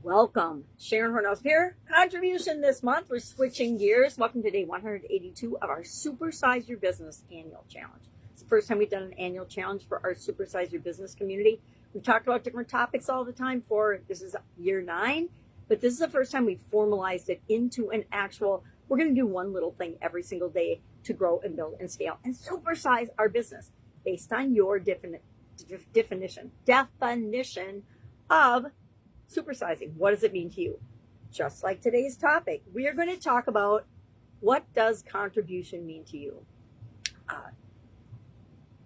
Welcome. Sharon Horne-Ellstrom here. Contribution this month. We're switching gears. Welcome to day 182 of our Supersize Your Business annual challenge. It's the first time we've done an annual challenge for our Supersize Your Business community. We've talked about different topics all the time this is year 9, but this is the first time we've formalized it into an actual, we're going to do one little thing every single day to grow and build and scale and supersize our business based on your definition of supersizing. What does it mean to you? Just like today's topic, we are going to talk about what does contribution mean to you.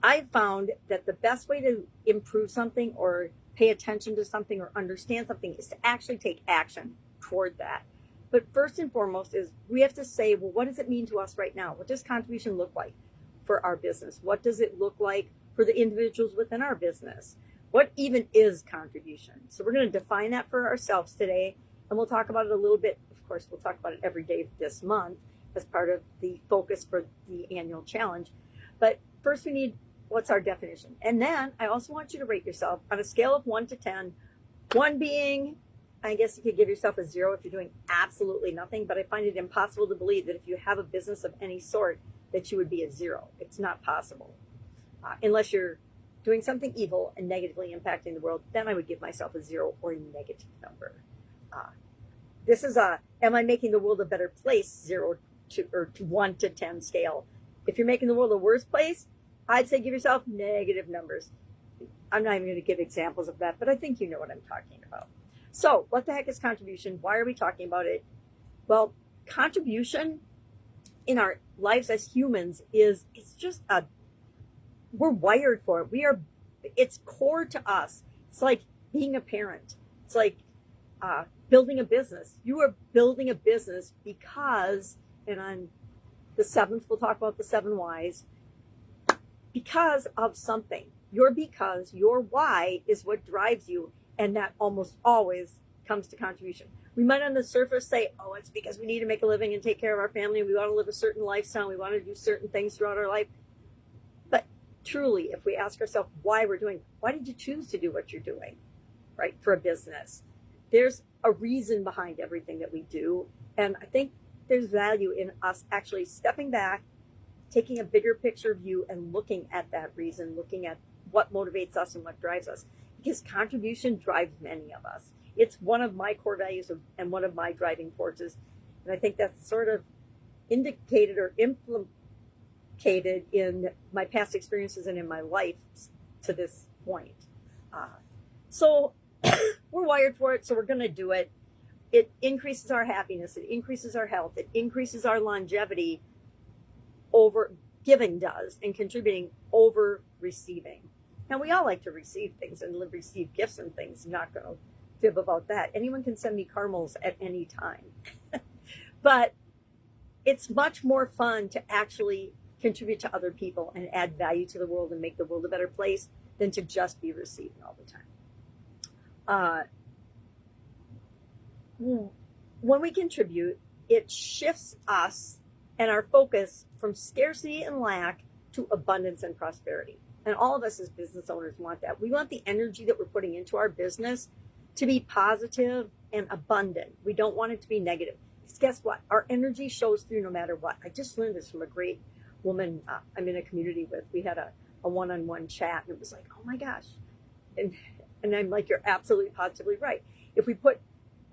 I found that the best way to improve something or pay attention to something or understand something is to actually take action toward that. But first and foremost is we have to say, well, what does it mean to us right now? What does contribution look like for our business? What does it look like for the individuals within our business? What even is contribution? So we're going to define that for ourselves today, and we'll talk about it a little bit. Of course, we'll talk about it every day this month as part of the focus for the annual challenge. But first we need, what's our definition? And then I also want you to rate yourself on a scale of 1 to 10, 1 being, I guess you could give yourself a 0 if you're doing absolutely nothing, but I find it impossible to believe that if you have a business of any sort that you would be a 0. It's not possible. Unless you're doing something evil and negatively impacting the world, then I would give myself a 0 or a negative number. This is am I making the world a better place, 0 to 1 to 10 scale. If you're making the world a worse place, I'd say give yourself negative numbers. I'm not even going to give examples of that, but I think you know what I'm talking about. So what the heck is contribution? Why are we talking about it? Well, contribution in our lives as humans it's just we're wired for it. It's core to us. It's like being a parent. It's like building a business. You are building a business because, and on the 7th, we'll talk about the 7 whys, because of something. Your why is what drives you, and that almost always comes to contribution. We might on the surface say, oh, it's because we need to make a living and take care of our family. We want to live a certain lifestyle. We want to do certain things throughout our life. Truly, if we ask ourselves why did you choose to do what you're doing, right, for a business? There's a reason behind everything that we do. And I think there's value in us actually stepping back, taking a bigger picture view and looking at that reason, looking at what motivates us and what drives us. Because contribution drives many of us. It's one of my core values and one of my driving forces. And I think that's sort of indicated or implemented in my past experiences and in my life to this point. So we're wired for it, so we're going to do it. It increases our happiness, it increases our health, it increases our longevity over giving does, and contributing over receiving. Now, we all like to receive things and receive gifts and things. I'm not going to fib about that. Anyone can send me caramels at any time. But it's much more fun to actually contribute to other people and add value to the world and make the world a better place than to just be receiving all the time. When we contribute, it shifts us and our focus from scarcity and lack to abundance and prosperity. And all of us as business owners want that. We want the energy that we're putting into our business to be positive and abundant. We don't want it to be negative. Because guess what? Our energy shows through no matter what. I just learned this from a great woman I'm in a community with. We had a one-on-one chat, and it was like, oh my gosh. And I'm like, you're absolutely positively right. If we put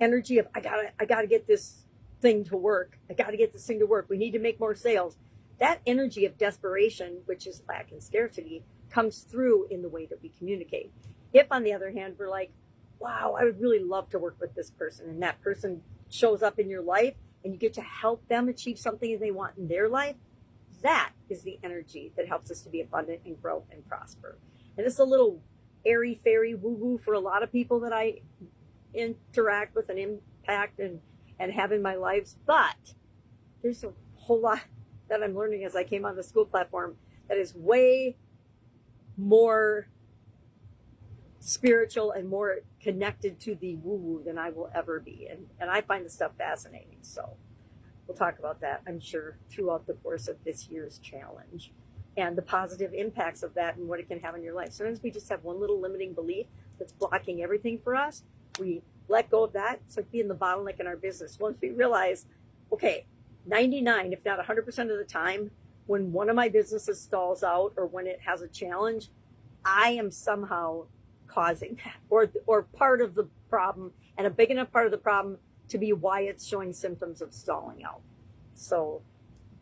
energy of, I gotta get this thing to work. I gotta get this thing to work. We need to make more sales. That energy of desperation, which is lack and scarcity, comes through in the way that we communicate. If, on the other hand, we're like, wow, I would really love to work with this person, and that person shows up in your life, and you get to help them achieve something that they want in their life, that is the energy that helps us to be abundant and grow and prosper. And it's a little airy-fairy woo-woo for a lot of people that I interact with and impact and have in my lives. But there's a whole lot that I'm learning as I came on the school platform that is way more spiritual and more connected to the woo-woo than I will ever be. And I find the stuff fascinating. So we'll talk about that, I'm sure, throughout the course of this year's challenge and the positive impacts of that and what it can have in your life. Sometimes we just have one little limiting belief that's blocking everything for us. we let go of that, it's like being the bottleneck in our business. Once we realize, okay, 99, if not 100% of the time, when one of my businesses stalls out or when it has a challenge, I am somehow causing that, or part of the problem, and a big enough part of the problem to be why it's showing symptoms of stalling out. So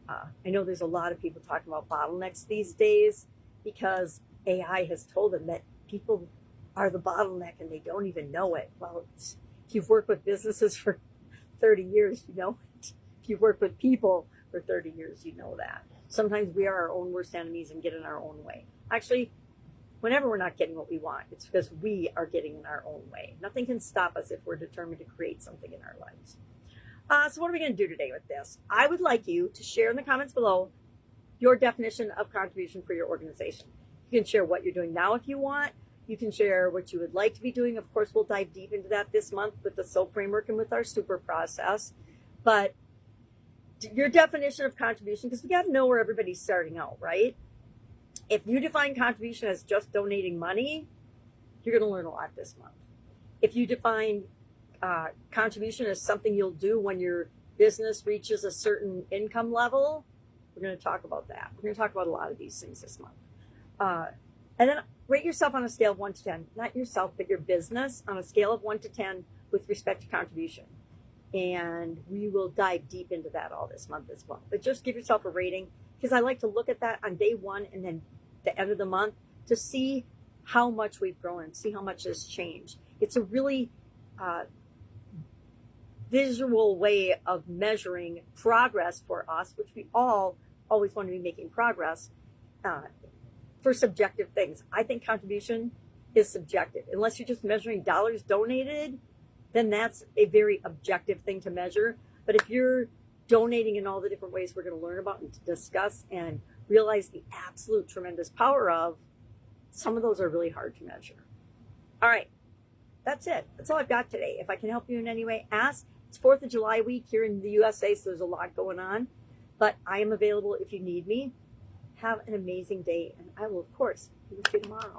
I know there's a lot of people talking about bottlenecks these days because AI has told them that people are the bottleneck and they don't even know it. Well, if you've worked with businesses for 30 years, you know it. If you've worked with people for 30 years, you know that. Sometimes we are our own worst enemies and get in our own way. Actually, whenever we're not getting what we want, it's because we are getting in our own way. Nothing can stop us if we're determined to create something in our lives. So what are we going to do today with this? I would like you to share in the comments below your definition of contribution for your organization. You can share what you're doing now if you want. You can share what you would like to be doing. Of course, we'll dive deep into that this month with the SOAP framework and with our super process. But your definition of contribution, because we got to know where everybody's starting out, right? If you define contribution as just donating money, you're going to learn a lot this month. If you define contribution as something you'll do when your business reaches a certain income level, we're going to talk about that. We're going to talk about a lot of these things this month. And then rate yourself on a scale of 1 to 10. Not yourself, but your business on a scale of 1 to 10 with respect to contribution. And we will dive deep into that all this month as well. But just give yourself a rating, because I like to look at that on day 1 and then the end of the month to see how much we've grown and see how much has changed. It's a really visual way of measuring progress for us, which we all always want to be making progress for subjective things. I think contribution is subjective. Unless you're just measuring dollars donated, then that's a very objective thing to measure. But if you're donating in all the different ways we're going to learn about and to discuss and realize the absolute tremendous power of, some of those are really hard to measure. All right, that's it. That's all I've got today. If I can help you in any way, ask. It's 4th of July week here in the USA, so there's a lot going on. But I am available if you need me. Have an amazing day, and I will, of course, be with you tomorrow.